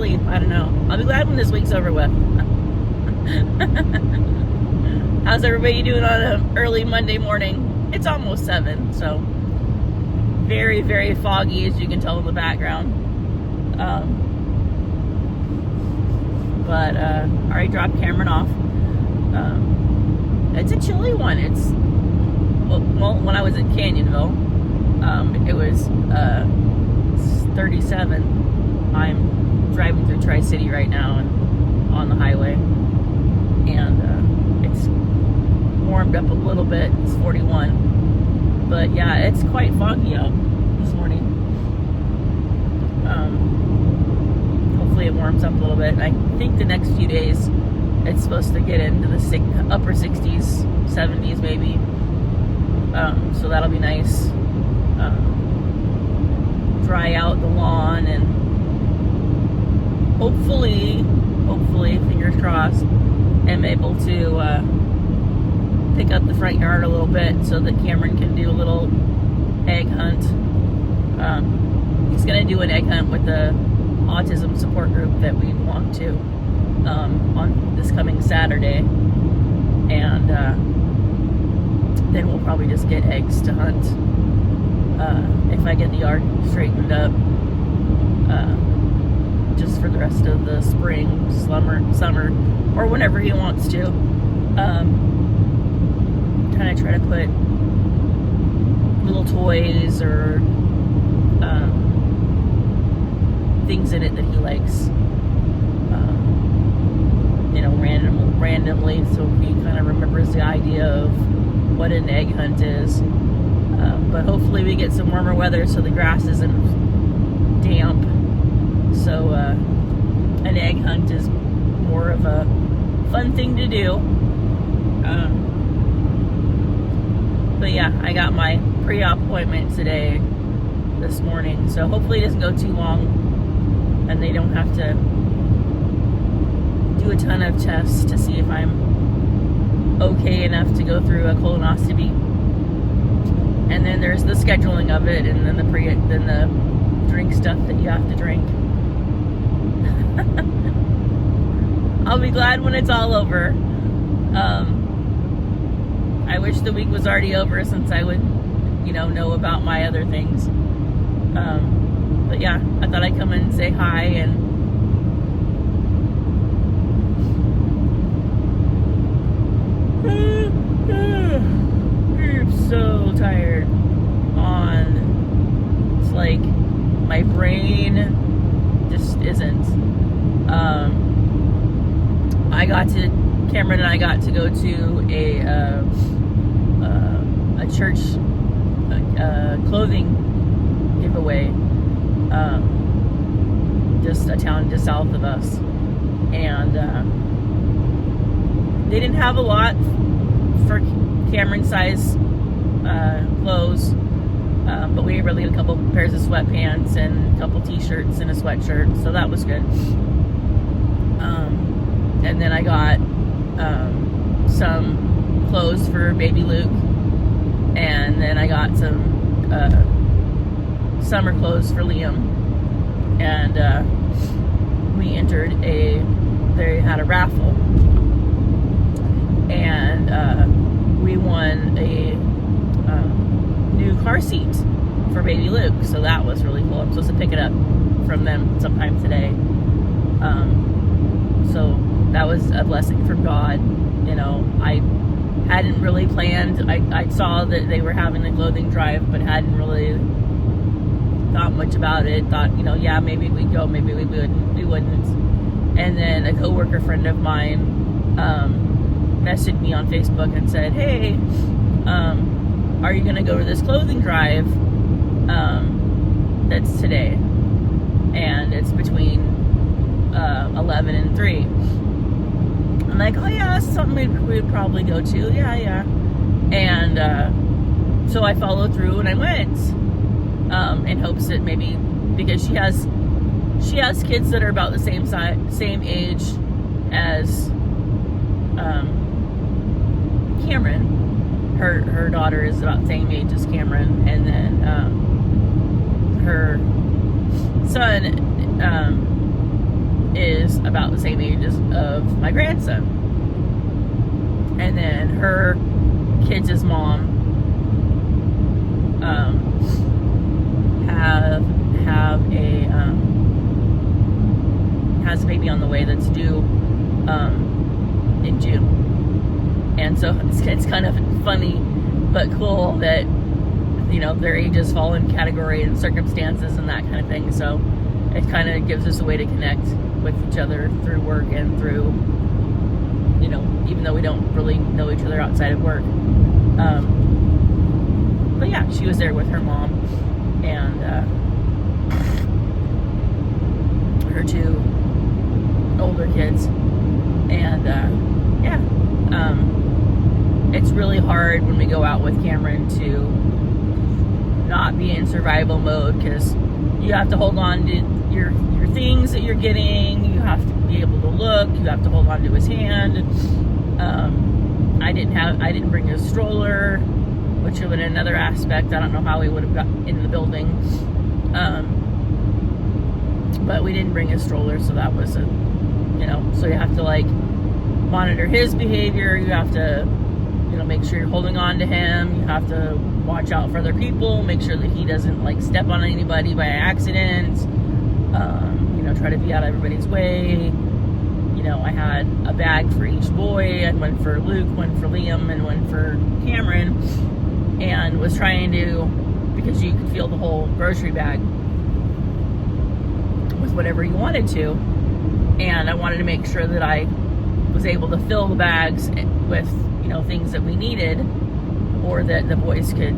sleep. I don't know. I'll be glad when this week's over with. How's everybody doing on an early Monday morning? It's almost 7, so very, very foggy, as you can tell in the background. But I already dropped Cameron off. It's a chilly one. It's well, when I was at Canyonville, it was 37. I'm driving through Tri-City right now and on the highway, and it's warmed up a little bit. It's 41, but yeah, it's quite foggy out this morning. Hopefully it warms up a little bit. I think the next few days it's supposed to get into the upper 60s, 70s maybe. So that'll be nice. Dry out the lawn, and hopefully, fingers crossed, am able to pick up the front yard a little bit so that Cameron can do a little egg hunt. He's going to do an egg hunt with the autism support group that we belong to on this coming Saturday, and then we'll probably just get eggs to hunt if I get the yard straightened up, just for the rest of the spring, summer, or whenever he wants to. Kind of try to put little toys or things in it that he likes, randomly, so he kind of remembers the idea of what an egg hunt is. But hopefully we get some warmer weather so the grass isn't damp. So an egg hunt is more of a fun thing to do. But yeah, I got my pre-op appointment today, this morning, so hopefully it doesn't go too long and they don't have to do a ton of tests to see if I'm okay enough to go through a colonoscopy. And then there's the scheduling of it, and then the drink stuff that you have to drink. I'll be glad when it's all over. I wish the week was already over, since I would, know about my other things. But yeah, I thought I'd come and say hi, and I'm so tired. It's like my brain just isn't. Cameron and I got to go to a church clothing giveaway, just a town just south of us, and they didn't have a lot for Cameron size clothes, but we were able to get a couple pairs of sweatpants and a couple t-shirts and a sweatshirt, so that was good. And then I got some clothes for baby Luke, and then I got some summer clothes for Liam, and we entered they had a raffle, and we won a new car seat for baby Luke, so that was really cool. I'm supposed to pick it up from them sometime today. So that was a blessing from God. I hadn't really planned. I saw that they were having the clothing drive, but hadn't really thought much about it. Thought, yeah, maybe we'd go, maybe we wouldn't. And then a coworker friend of mine messaged me on Facebook and said, hey, are you going to go to this clothing drive that's today? And it's between 11 and 3. I'm like, oh yeah, that's something we'd probably go to. Yeah. And so I followed through and I went, in hopes that maybe, because she has kids that are about the same age as Cameron. Her daughter is about the same age as Cameron, and then her son is about the same age of my grandson. And then her kids' mom has a baby on the way that's due in June. And so it's kind of funny but cool that, you know, their ages fall in category and circumstances and that kind of thing. So it kind of gives us a way to connect with each other through work and through, you know, even though we don't really know each other outside of work. But yeah, she was there with her mom and her two older kids. And yeah, it's really hard when we go out with Cameron to not be in survival mode, because you have to hold on to your things that you're getting. You have to be able to look. You have to hold on to his hand. I didn't bring a stroller, which would have been another aspect. I don't know how we would have got in the building. But we didn't bring a stroller, so that was so you have to like monitor his behavior. You have to, you know, make sure you're holding on to him. You have to watch out for other people, make sure that he doesn't like step on anybody by accident. Try to be out of everybody's way. You know, I had a bag for each boy. I had one for Luke, one for Liam, and one for Cameron, and was trying to, because you could fill the whole grocery bag with whatever you wanted to, and I wanted to make sure that I was able to fill the bags with, you know, things that we needed or that the boys could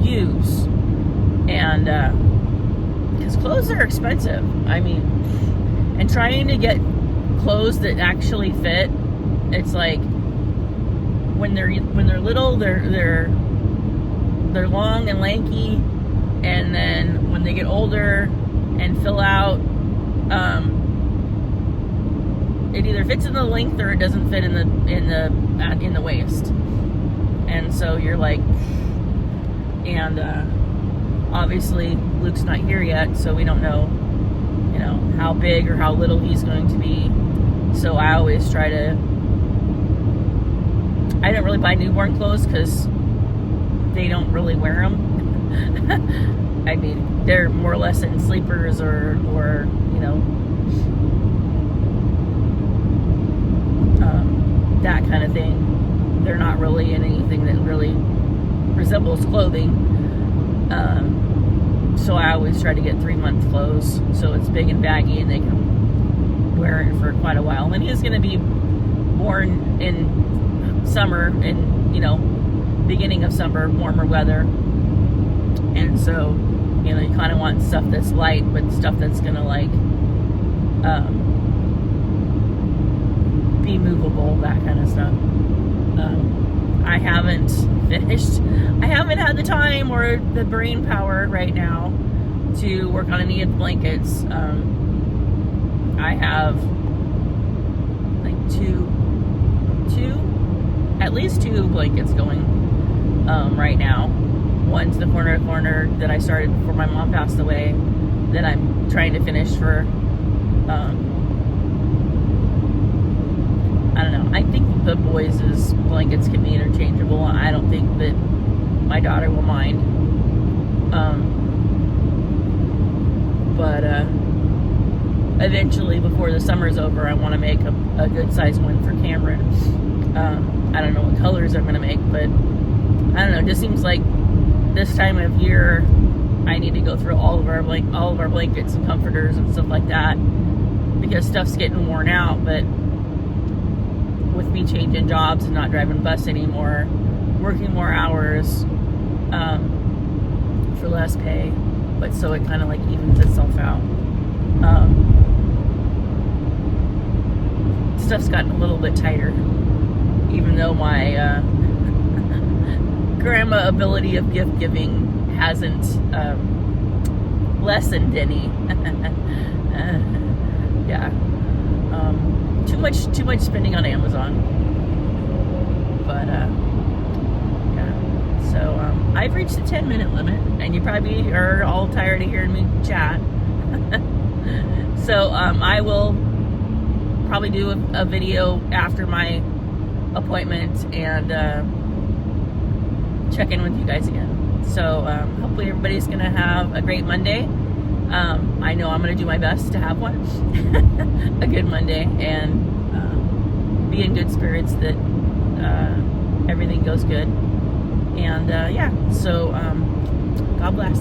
use. And because clothes are expensive. I mean, and trying to get clothes that actually fit, it's like when they're little, they're long and lanky, and then when they get older and fill out, it either fits in the length or it doesn't fit in the waist. And so you're like, and obviously Luke's not here yet, so we don't know, you know, how big or how little he's going to be. So I always try to, I don't really buy newborn clothes because they don't really wear them. I mean, they're more or less in sleepers or you know, that kind of thing. They're not really in anything that really resembles clothing. So I always try to get 3-month clothes, so it's big and baggy and they can wear it for quite a while. And he's going to be born in summer, in, you know, beginning of summer, warmer weather. And so, you know, you kind of want stuff that's light, but stuff that's going to like be movable, that kind of stuff. I haven't finished. I haven't had the time or the brain power right now to work on any of the blankets. I have like at least two blankets going right now. One's the corner to corner that I started before my mom passed away, that I'm trying to finish for, I don't know. I think the boys' blankets can be interchangeable. I don't think that my daughter will mind. But eventually, before the summer's over, I want to make a good size one for Cameron. I don't know what colors I'm going to make, but I don't know. It just seems like this time of year, I need to go through all of our blankets and comforters and stuff like that, because stuff's getting worn out. But with me changing jobs and not driving bus anymore, working more hours for less pay, but so it kind of like evens itself out. Stuff's gotten a little bit tighter, even though my grandma ability of gift giving hasn't lessened any. Yeah. Too much spending on Amazon. But yeah. So I've reached the 10-minute limit, and you probably are all tired of hearing me chat. So I will probably do a video after my appointment and check in with you guys again. So hopefully everybody's gonna have a great Monday. I know I'm gonna do my best to have one, a good Monday, and be in good spirits that everything goes good. And yeah, so God bless.